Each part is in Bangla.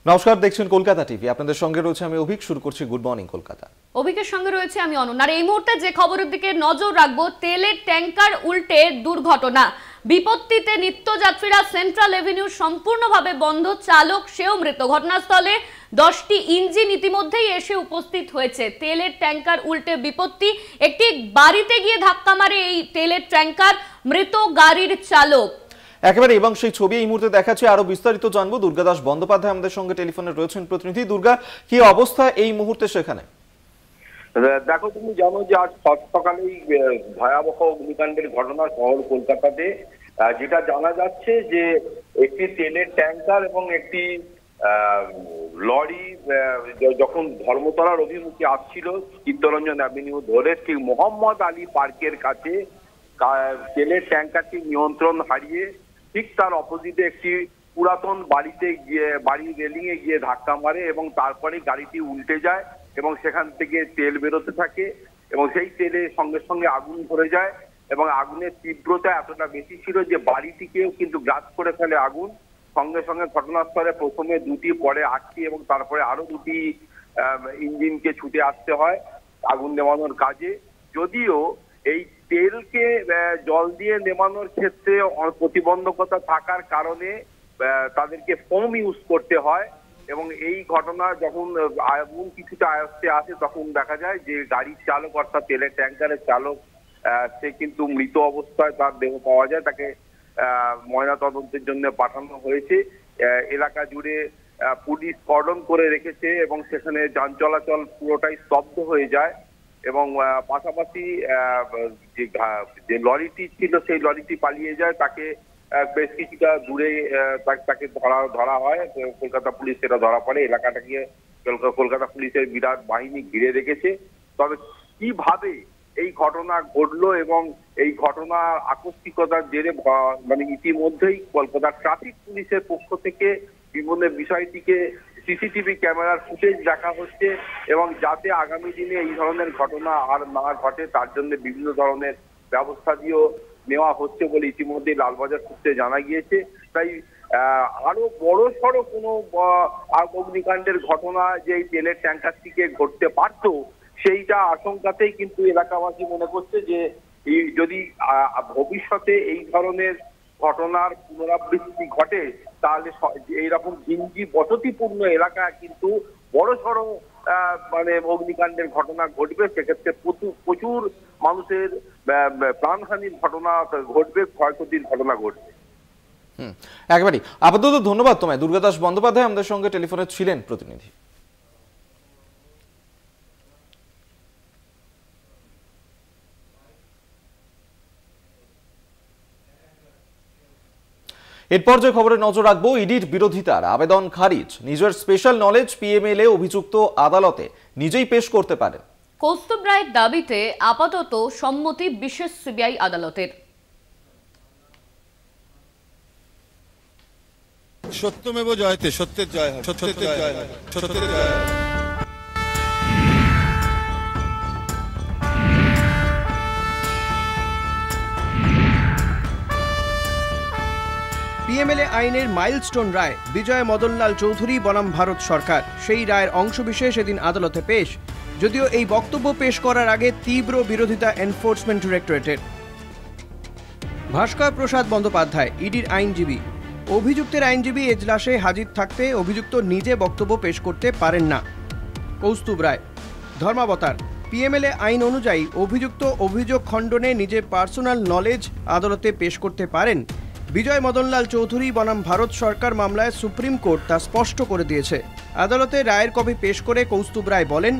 নমস্কার, দেখছেন কলকাতা টিভি। আপনাদের সঙ্গে রয়েছে আমি অভিক। শুরু করছি গুড মর্নিং কলকাতা। অভিকের সঙ্গে রয়েছে আমি অনন্যা। আর এই মুহূর্তে যে খবরের দিকে নজর রাখবো, তেলের ট্যাঙ্কার উল্টে দুর্ঘটনা। বিপত্তিতে নিত্যযাত্রীরা, সেন্ট্রাল এভিনিউ সম্পূর্ণভাবে বন্ধ, চালক সেও মৃত। ঘটনাস্থলে 10টি ইঞ্জিন ইতিমধ্যেই এসে উপস্থিত হয়েছে। তেলের ট্যাঙ্কার উল্টে বিপত্তি, একটি বাড়িতে গিয়ে ধাক্কা মারে এই তেলের ট্যাঙ্কার, মৃত গাড়ির চালক। একেবারে এবং সেই ছবি এই মুহূর্তে দেখাচ্ছে। আরো বিস্তারিত জানবো, দুর্গাদাস বন্দ্যোপাধ্যায় আমাদের সঙ্গে টেলিফোনে রয়েছেন প্রতিনিধি। দুর্গা, কি অবস্থা এই মুহূর্তে সেখানে? দেখো, তুমি জানো যে আজ সকালেই ভয়াবহ অগ্নিকাণ্ডের ঘটনা শহর কলকাতাতে। যেটা জানা যাচ্ছে যে একটি তেলের ট্যাঙ্কার এবং একটি লরি যখন ধর্মতলার অভিমুখে আসছিল চিত্তরঞ্জন অ্যাভিনিউ ধরে, ঠিক মোহাম্মদ আলী পার্কের কাছে তেলের ট্যাঙ্কারটি নিয়ন্ত্রণ হারিয়ে ঠিক তার অপোজিটে একটি পুরাতন বাড়িতে গিয়ে, বাড়ির রেলিং এ গিয়ে ধাক্কা মারে এবং তারপরে গাড়িটি উল্টে যায় এবং সেখান থেকে তেল বেরোতে থাকে এবং সেই তেলে সঙ্গে সঙ্গে আগুন ধরে যায় এবং আগুনের তীব্রতা এতটা বেশি ছিল যে বাড়িটিকেও কিন্তু গ্রাস করে ফেলে আগুন। সঙ্গে সঙ্গে ঘটনাস্থলে প্রথমে 2টি, পরে 8টি এবং তারপরে আরো 2টি ইঞ্জিনকে ছুটে আসতে হয় আগুন নেভানোর কাজে। যদিও এই তেলকে জল দিয়ে নেমানোর ক্ষেত্রে প্রতিবন্ধকতা থাকার কারণে তাদেরকে ফোম ইউজ করতে হয় এবং এই ঘটনা যখন আগুন কিছুটা আয়ত্তে আসে তখন দেখা যায় যে গাড়ির চালক অর্থাৎ তেলের ট্যাঙ্কারের চালক সে কিন্তু মৃত অবস্থায় তার দেহ পাওয়া যায়। তাকে ময়না তদন্তের জন্য পাঠানো হয়েছে। এলাকা জুড়ে পুলিশ কর্ডন করে রেখেছে এবং সেখানে যান চলাচল পুরোটাই স্তব্ধ হয়ে যায় এবং পাশাপাশি যে লরিটি ছিল সেই লরিটি পালিয়ে যায়। তাকে বেশ কিছুটা দূরে তাকে ধরা হয়। কলকাতা পুলিশ সেটা ধরা পড়ে। এলাকাটাকে কলকাতা পুলিশের বিরাট বাহিনী ঘিরে রেখেছে। তবে কিভাবে এই ঘটনা ঘটলো এবং এই ঘটনার আকস্মিকতার জেরে মানে ইতিমধ্যেই কলকাতা ট্রাফিক পুলিশের পক্ষ থেকে বিভিন্ন বিষয়টিকে সিসিটিভি ক্যামেরার ফুটেজ দেখা হচ্ছে এবং যাতে আগামী দিনে এই ধরনের ঘটনা আর না ঘটে তার জন্য বিভিন্ন ধরনের ব্যবস্থা দিয়েও নেওয়া হচ্ছে বলে ইতিমধ্যে লালবাজার সূত্রে জানা গিয়েছে। তাই আরো বড় সড়ো কোনো অগ্নিকাণ্ডের ঘটনা যে এই তেলের ট্যাঙ্কারটিকে ঘটতে পারতো সেইটা আশঙ্কাতেই কিন্তু এলাকাবাসী মনে করছে যে যদি ভবিষ্যতে এই ধরনের ঘটনার পুনরাবৃত্তি ঘটে তাহলে এইরকম ঘিঞ্জি বসতিপূর্ণ এলাকা কিন্তু বড় সড়ো মানে অগ্নিকাণ্ডের ঘটনা ঘটবে। সেক্ষেত্রে প্রচুর মানুষের প্রাণহানির ঘটনা ঘটবে, ক্ষয়ক্ষতির ঘটনা ঘটবে। একেবারে আপাতত ধন্যবাদ তোমায়। দুর্গাদাস বন্দ্যোপাধ্যায় আমাদের সঙ্গে টেলিফোনে ছিলেন প্রতিনিধি। এরপর যে খবরে নজর রাখবো, ইডির বিরোধিতার আবেদন খারিজ। নিজের স্পেশাল নলেজ পিএমএলএ অভিযুক্ত আদালতে নিজেই পেশ করতে পারেন। কৌস্তুভ রায়ের দাবিতে আপাতত সম্মতি বিশেষ সিবিআই আদালতের। সত্যমেব জয়তে, সত্যের জয় হয়, সত্যের জয় হয়, সত্যের জয় হয়। পিএমএলএ আইনের মাইলস্টোন রায়, বিজয় মদনলাল চৌধুরী বনাম ভারত সরকার, সেই রায়ের অংশবিশেষ এদিন আদালতে পেশ। যদিও এই বক্তব্য পেশ করার আগে তীব্র বিরোধিতা এনফোর্সমেন্ট ডিরেক্টরেটের। ভাস্কর প্রসাদ বন্দ্যোপাধ্যায়, ইডির আইনজীবী, অভিযুক্তের আইনজীবী এজলাসে হাজির থাকতে অভিযুক্ত নিজে বক্তব্য পেশ করতে পারেন না। কৌস্তুভ রায়, ধর্মাবতার, পিএমএলএ আইন অনুযায়ী অভিযুক্ত অভিযোগ খণ্ডনে নিজের পার্সোনাল নলেজ আদালতে পেশ করতে পারেন। বিজয় মদনলাল চৌধুরী বনাম ভারত সরকার মামলায় সুপ্রিম কোর্ট তা স্পষ্ট করে দিয়েছে। আদালতে রায়ের কপি পেশ করে কৌস্তুভ রায় বলেন,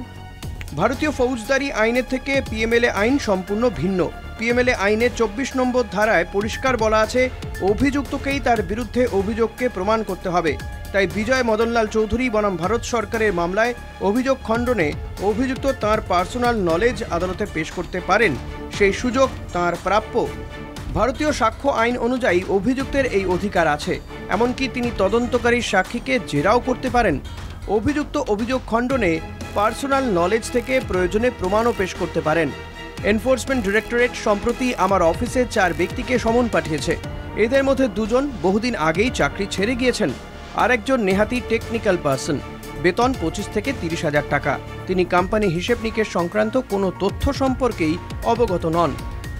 ভারতীয় ফৌজদারি আইনের থেকে পিএমএলএ আইন সম্পূর্ণ ভিন্ন। পিএমএলএ আইনের 24 নম্বর ধারায় পরিষ্কার বলা আছে, অভিযুক্তকেই তার বিরুদ্ধে অভিযোগকে প্রমাণ করতে হবে। তাই বিজয় মদনলাল চৌধুরী বনাম ভারত সরকারের মামলায় অভিযোগ খণ্ডনে অভিযুক্ত তাঁর পার্সোনাল নলেজ আদালতে পেশ করতে পারেন। সেই সুযোগ তাঁর প্রাপ্য। ভারতীয় সাক্ষ্য আইন অনুযায়ী অভিযুক্তের এই অধিকার আছে। এমনকি তিনি তদন্তকারী সাক্ষীকে জেরাও করতে পারেন। অভিযুক্ত অভিযোগ খণ্ডনে পার্সোনাল নলেজ থেকে প্রয়োজনে প্রমাণও পেশ করতে পারেন। এনফোর্সমেন্ট ডিরেক্টরেট সম্প্রতি আমার অফিসে 4 ব্যক্তিকে সমন পাঠিয়েছে। এদের মধ্যে 2জন বহুদিন আগেই চাকরি ছেড়ে গিয়েছেন। আরেকজন নেহাতি টেকনিক্যাল পার্সন, বেতন 25 থেকে 30,000 টাকা। তিনি কোম্পানি হিসেব নিকেশ সংক্রান্ত কোনো তথ্য সম্পর্কেই অবগত নন।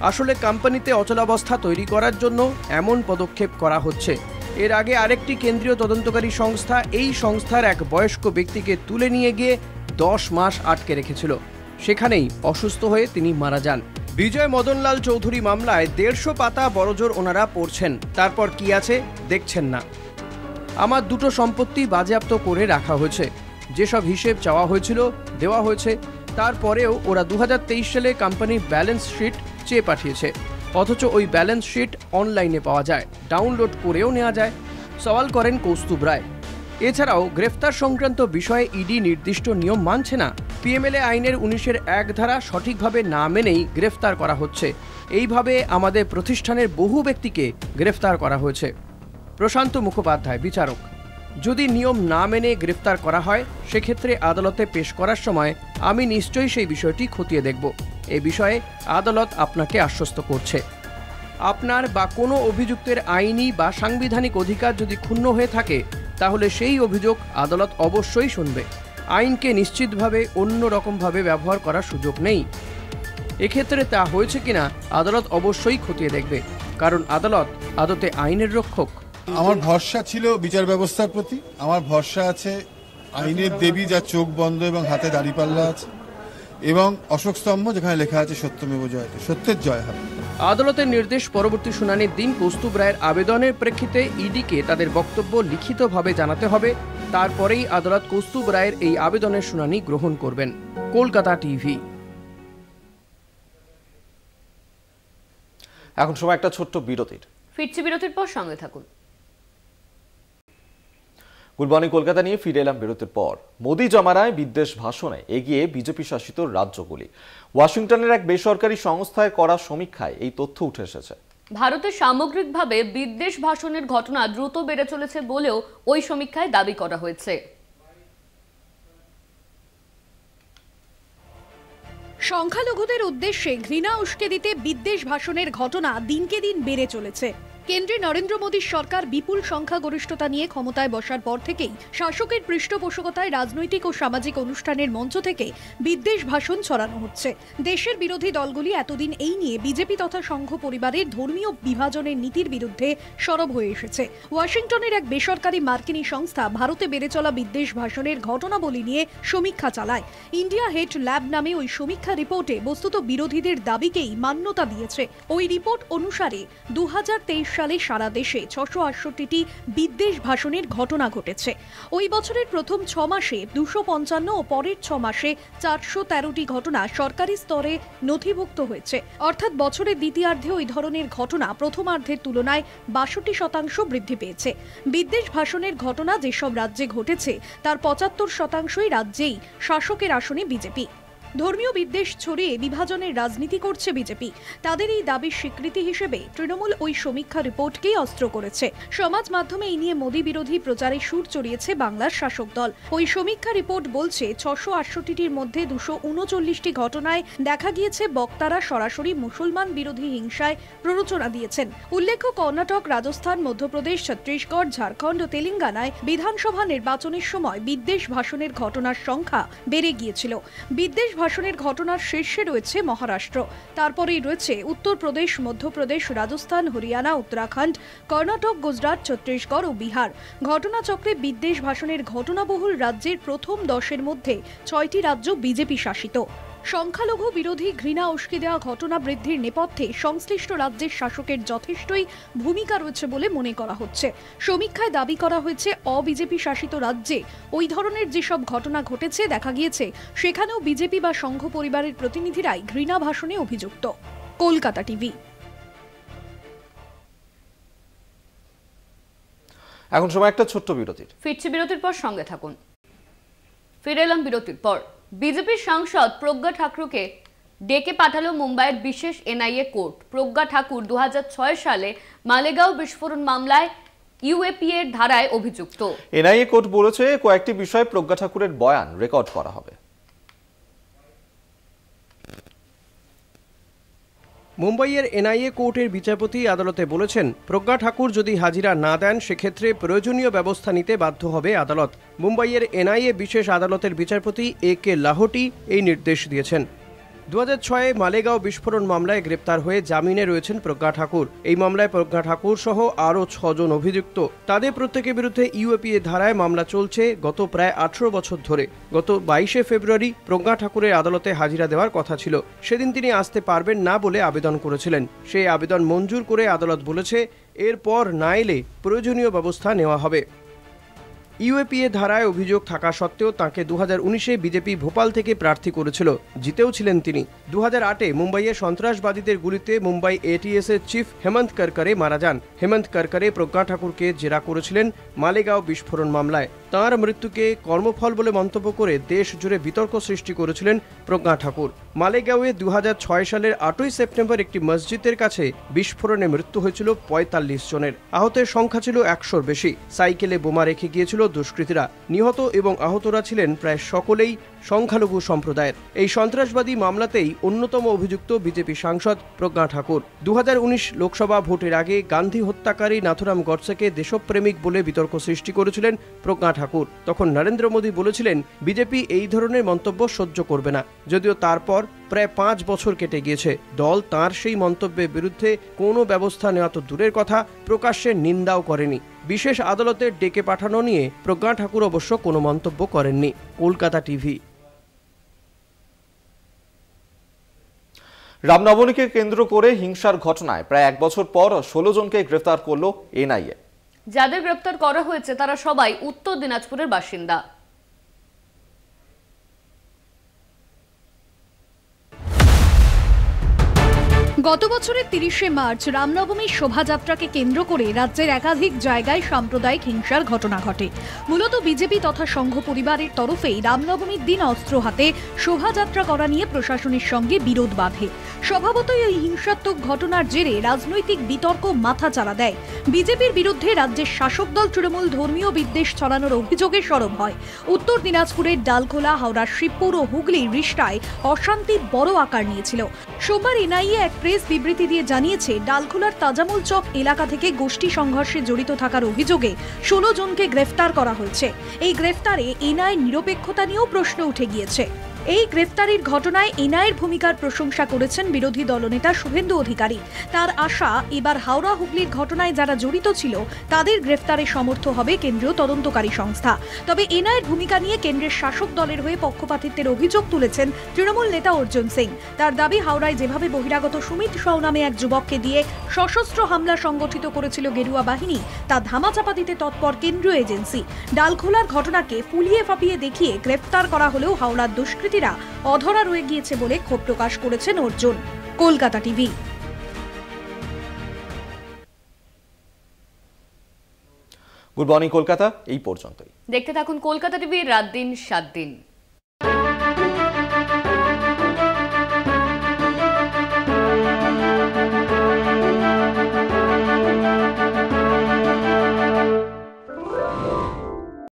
আসলে কোম্পানিতে অচলাবস্থা তৈরি করার জন্য এমন পদক্ষেপ করা হচ্ছে। এর আগে আরেকটি কেন্দ্রীয় তদন্তকারী সংস্থা এই সংস্থার এক বয়স্ক ব্যক্তিকে তুলে নিয়ে গিয়ে 10 মাস আটকে রেখেছিল। সেখানেই অসুস্থ হয়ে তিনি মারা যান। বিজয় মদনলাল চৌধুরী মামলায় 150 পাতা বড়জোর ওনারা পড়ছেন, তারপর কি আছে দেখছেন না। আমার দুটো সম্পত্তি বাজেয়াপ্ত করে রাখা হয়েছে, যেসব হিসেব চাওয়া হয়েছিল দেওয়া হয়েছে। তারপরেও ওরা 2023 সালে কোম্পানির ব্যালেন্স শিট চেয়ে পাঠিয়েছে, অথচ ওই ব্যালেন্স শিট অনলাইনে পাওয়া যায়, ডাউনলোড করেও নেওয়া যায়। সওয়াল করেন কৌস্তুভ রায়। এছাড়াও গ্রেফতার সংক্রান্ত বিষয়ে ইডি নির্দিষ্ট নিয়ম মানছে না। পিএমএলএ আইনের 19-এর 1 ধারা সঠিকভাবে না মেনেই গ্রেফতার করা হচ্ছে। এইভাবে আমাদের প্রতিষ্ঠানের বহু ব্যক্তিকে গ্রেফতার করা হয়েছে। প্রশান্ত মুখোপাধ্যায়, বিচারক। যদি নিয়ম না মেনে গ্রেফতার করা হয়, সেক্ষেত্রে আদালতে পেশ করার সময় আমি নিশ্চয়ই সেই বিষয়টি খতিয়ে দেখব। এ বিষয়ে আদালত আপনাকে আশ্বস্ত করছে। আপনার বা কোনো অভিযুক্তের আইনি বা সাংবিধানিক অধিকার যদি ক্ষুণ্ণ হয়ে থাকে, তাহলে সেই অভিযোগ আদালত অবশ্যই শুনবে। আইনকে নিশ্চিতভাবে অন্য রকমভাবে ব্যবহার করার সুযোগ নেই। এক্ষেত্রে তা হয়েছে কিনা আদালত অবশ্যই খতিয়ে দেখবে, কারণ আদালত আদতে আইনের রক্ষক। আমার ভরসা ছিল বিচার ব্যবস্থার প্রতি, আমার ভরসা আছে আইনের দেবী, যার চোখ বন্ধ এবং হাতে দাঁড়িপাল্লা আছে, এবং অশোক স্তম্ভ যেখানে লেখা আছে সত্যমেব জয়তে, সত্যের জয় হবে। আদালতের নির্দেশ পরবর্তী শুনানির দিন কৌস্তুভ রায়ের আবেদনের প্রেক্ষিতে ইডিকে তাদের বক্তব্য লিখিতভাবে জানাতে হবে। তারপরেই আদালত কৌস্তুভ রায়ের এই আবেদনের শুনানি গ্রহণ করবেন। কলকাতা টিভি। এখন সময় একটা ছোট্ট বিরতির। ফিরছি বিরতির পর, সঙ্গে থাকুন। গুড মর্নিং কলকাতা নিয়ে ফিরে এলাম বিরতির পর। মোদি জমানায় বিদ্বেষ ভাষণে এগিয়ে বিজেপি শাসিত রাজ্যগুলি। ওয়াশিংটনের এক বেসরকারি সংস্থায় করা সমীক্ষায় এই তথ্য উঠে এসেছে। ভারতে সামগ্রিকভাবে বিদ্বেষ ভাষণের ঘটনা দ্রুত বেড়ে চলেছে বলেও ওই সমীক্ষায় দাবি করা হয়েছে। সংখ্যালঘুদের উদ্দেশ্যে ঘৃণা উস্কে দিতে বিদ্বেষ ভাষণের ঘটনা দিনকে দিন বেড়ে চলেছে। কেন্দ্রে নরেন্দ্র মোদীর সরকার বিপুল সংখ্যাগরিষ্ঠতা নিয়ে ক্ষমতায় বসার পর থেকেই শাসকের পৃষ্ঠপোষকতায় রাজনৈতিক ও সামাজিক অনুষ্ঠানের মঞ্চ থেকে বিদ্বেষ ভাষণ ছড়ানো হচ্ছে। দেশের বিরোধী দলগুলি এতদিন এই নিয়ে বিজেপি তথা সংঘ পরিবারের ধর্মীয় বিভাজনের নীতির বিরুদ্ধে সরব হয়ে এসেছে। ওয়াশিংটনের এক বেসরকারি মার্কিনী সংস্থা ভারতে বেড়ে চলা বিদ্বেষ ভাষণের ঘটনাবলী নিয়ে সমীক্ষা চালায়। ইন্ডিয়া হেট ল্যাব নামে ওই সমীক্ষা রিপোর্টে বস্তুত বিরোধীদের দাবিকেই মান্যতা দিয়েছে। ওই রিপোর্ট অনুসারে 2023 সালে সারা দেশে 668টি বিদ্বেষ ভাষণের ঘটনা ঘটেছে। ওই বছরের প্রথম 6 মাসে 255 ও পরের 6 মাসে 413টি ঘটনা সরকারি স্তরে নথিভুক্ত হয়েছে। অর্থাৎ বছরের দ্বিতীয়ার্ধে ওই ধরনের ঘটনা প্রথমার্ধের তুলনায় 62% বৃদ্ধি পেয়েছে। বিদ্বেষ ভাষণের ঘটনা যেসব রাজ্যে ঘটেছে তার 75%ই রাজ্যেই শাসকের আসনে বিজেপি। ধর্মীয় বিদ্বেষ ছড়িয়ে বিভাজনের রাজনীতি করছে বিজেপি। তাদের এই দাবির স্বীকৃতি হিসেবে তৃণমূল ওই সমীক্ষা রিপোর্টকেই অস্ত্র করেছে। সমাজ মাধ্যমে এই নিয়ে মোদী বিরোধী প্রচারে সুর চড়িয়েছে বাংলার শাসক দল। ওই সমীক্ষা রিপোর্ট বলছে 668টির মধ্যে 239টি ঘটনায় দেখা গিয়েছে বক্তারা সরাসরি মুসলমান বিরোধী হিংসায় প্ররোচনা দিয়েছেন। উল্লেখ্য, কর্ণাটক, রাজস্থান, মধ্যপ্রদেশ, ছত্তিশগড়, ঝাড়খণ্ড ও তেলেঙ্গানায় বিধানসভা নির্বাচনের সময় বিদ্বেষ ভাষণের ঘটনার সংখ্যা বেড়ে গিয়েছিল। বিদ্বেষ ভাষণের ঘটনার শীর্ষে রয়েছে মহারাষ্ট্র, তারপরেই রয়েছে উত্তরপ্রদেশ, মধ্যপ্রদেশ, রাজস্থান, হরিয়ানা, উত্তরাখণ্ড, কর্ণাটক, গুজরাট, ছত্তিশগড় ও বিহার। ঘটনাচক্রে বিদ্বেষ ভাষণের ঘটনাবহুল রাজ্যের প্রথম 10-এর মধ্যে 6টি রাজ্য বিজেপি শাসিত। সংখ্যালঘু বিরোধী ঘৃণা উস্কে দেওয়া ঘটনা বৃদ্ধির নেপথ্যে সংশ্লিষ্ট রাজ্যের শাসকের যথেষ্টই ভূমিকা রয়েছে বলে মনে করা হচ্ছে। সমীক্ষায় দাবি করা হয়েছে, অবিজেপি শাসিত রাজ্যে ওই ধরনের যেসব ঘটনা ঘটেছে দেখা গিয়েছে সেখানেও বিজেপি বা সংঘ পরিবারের প্রতিনিধিরাই ঘৃণা ভাষণে অভিযুক্ত। কলকাতা টিভি। এখন সময় একটা ছোট্ট বিরতির। ফিরছি বিরতির পর, সঙ্গে থাকুন। ফিরে এলাম বিরতির পর। বিজেপির সাংসদ প্রজ্ঞা ঠাকুরকে ডেকে পাঠালো মুম্বাইয়ের বিশেষ এনআইএ কোর্ট। প্রজ্ঞা ঠাকুর 2006 সালে মালেগাঁও বিস্ফোরণ মামলায় ইউএপি এর ধারায় অভিযুক্ত। এনআইএ কোর্ট বলেছে কয়েকটি বিষয়ে প্রজ্ঞা ঠাকুরের বয়ান রেকর্ড করা হবে। মুম্বাইয়ের এনআইএ কোর্টের বিচারপতি আদালতে বলেছেন, প্রজ্ঞা ঠাকুর যদি হাজিরা না দেন সেক্ষেত্রে প্রয়োজনীয় ব্যবস্থা নিতে বাধ্য হবে আদালত। মুম্বাইয়ের এনআইএ বিশেষ আদালতের বিচারপতি AK লাহোটি এই নির্দেশ দিয়েছেন। 2006-এ মালেগাঁও বিস্ফোরণ মামলায় গ্রেপ্তার হয়ে জামিনে রয়েছেন প্রজ্ঞা ঠাকুর। এই মামলায় প্রজ্ঞা ঠাকুর সহ আরও 6 জন অভিযুক্ত। তাদের প্রত্যেকের বিরুদ্ধে ইউএপিএ ধারায় মামলা চলছে গত প্রায় 18 বছর ধরে। গত 22শে ফেব্রুয়ারি প্রজ্ঞা ঠাকুরের আদালতে হাজিরা দেওয়ার কথা ছিল। সেদিন তিনি আসতে পারবেন না বলে আবেদন করেছিলেন। সেই আবেদন মঞ্জুর করে আদালত বলেছে, এরপর না এলে প্রয়োজনীয় ব্যবস্থা নেওয়া হবে। ইউএপিএ ধারায় অভিযোগ থাকা সত্ত্বেও তাঁকে 2019-এ বিজেপি ভোপাল থেকে প্রার্থী করেছিল, জিতেও ছিলেন তিনি। 2008-এ মুম্বাইয়ে সন্ত্রাসবাদীদের গুলিতে মুম্বাই এটিএসের চিফ হেমন্ত করকরে মারা যান। হেমন্ত করকরে প্রজ্ঞা ঠাকুরকে জেরা করেছিলেন মালেগাঁও বিস্ফোরণ মামলায়। তাঁর মৃত্যুকে কর্মফল বলে মন্তব্য করে দেশ জুড়ে বিতর্ক সৃষ্টি করেছিলেন প্রজ্ঞা ঠাকুর। মালেগাঁওয়ে 2006 সালের 8ই সেপ্টেম্বর একটি মসজিদের কাছে বিস্ফোরণে মৃত্যু হয়েছিল 45 জনের। আহতের সংখ্যা ছিল 100-র বেশি। সাইকেলে বোমা রেখে গিয়েছিল দুষ্কৃতীরা। নিহত এবং আহতরা ছিলেন প্রায় সকলেই সংখ্যালঘু সম্প্রদায়ের। এই সন্ত্রাসবাদী মামলাতেই অন্যতম অভিযুক্ত বিজেপি সাংসদ প্রজ্ঞা ঠাকুর। 2019 লোকসভা ভোটের আগে গান্ধী হত্যাকারী নাথুরাম গডসেকে দেশপ্রেমিক বলে বিতর্ক সৃষ্টি করেছিলেন প্রজ্ঞা ঠাকুর। তখন নরেন্দ্র মোদী বলেছিলেন, বিজেপি এই ধরনের মন্তব্য সহ্য করবে না। যদিও তারপর প্রায় 5 বছর কেটে গিয়েছে, দল তাঁর সেই মন্তব্যের বিরুদ্ধে কোনো ব্যবস্থা নেওয়া তো দূরের কথা, প্রকাশ্যে নিন্দাও করেনি। বিশেষ আদালতে ডেকে পাঠানো নিয়ে প্রজ্ঞা ঠাকুর অবশ্য কোনো মন্তব্য করেননি। কলকাতা টিভি। রামনবমীকে কেন্দ্র করে হিংসার ঘটনায় প্রায় 1 বছর পর 16 জনকে গ্রেফতার করল এনআইএ। যাদের গ্রেফতার করা হয়েছে তারা সবাই উত্তর দিনাজপুরের বাসিন্দা। গত বছরের 30শে মার্চ রামনবমীর শোভাযাত্রাকে কেন্দ্র করে রাজ্যের একাধিক জায়গায় সাম্প্রদায়িক হিংসার ঘটনা ঘটে। মূলত বিজেপি তথা সংঘ পরিবারের তরফেই রামনবমীর দিন অস্ত্র হাতে শোভাযাত্রা করা নিয়ে প্রশাসনের সঙ্গে বিরোধ বাধে। স্বভাবতই এই হিংসাত্মক ঘটনার জেরে রাজনৈতিক বিতর্ক মাথাচাড়া দেয়। বিজেপির বিরুদ্ধে রাজ্যের শাসক দল তৃণমূল ধর্মীয় বিদ্বেষ ছড়ানোর অভিযোগে সরব হয়। উত্তর দিনাজপুরের ডালখোলা, হাওড়ার শিবপুর ও হুগলির রিষ্টায় অশান্তি বড় আকার নিয়েছিল। সোমবার এনআইএ এক প্রেস বিবৃতি দিয়ে জানিয়েছে, ডালখোলার তাজামুল চক এলাকা থেকে গোষ্ঠী সংঘর্ষে জড়িত থাকার অভিযোগে 16 জনকে গ্রেফতার করা হয়েছে। এই গ্রেফতারে এনআইএর নিরপেক্ষতা নিয়েও প্রশ্ন উঠে গিয়েছে। এই গ্রেফতারির ঘটনায় এনআইএর ভূমিকার প্রশংসা করেছেন বিরোধী দলনেতা শুভেন্দু অধিকারী। তার আশা, এবার হাওড়া হুগলির ঘটনায় যারা জড়িত ছিল তাদের গ্রেফতারে সমর্থ হবে কেন্দ্রীয় তদন্তকারী সংস্থা। তবে এনআইএর ভূমিকা নিয়ে কেন্দ্রের শাসক দলের হয়ে পক্ষপাতিত্বের অভিযোগ তুলেছেন তৃণমূল নেতা অর্জুন সিং। তার দাবি, হাওড়ায় যেভাবে বহিরাগত সুমিত সাউ নামে এক যুবককে দিয়ে সশস্ত্র হামলা সংগঠিত করেছিল গেরুয়া বাহিনী, তা ধামাচাপা দিতে তৎপর কেন্দ্রীয় এজেন্সি। ডালখোলার ঘটনাকে ফুলিয়ে ফাঁপিয়ে দেখিয়ে গ্রেফতার করা হলেও হাওড়ার দুষ্কৃতীরা অধরা রয়ে গিয়েছে বলে ক্ষোভ প্রকাশ করেছেন Arjun. Kolkata TV. Good morning Kolkata এই পর্যন্তই। দেখতে থাকুন কলকাতা টিভি, রাত দিন 7 দিন।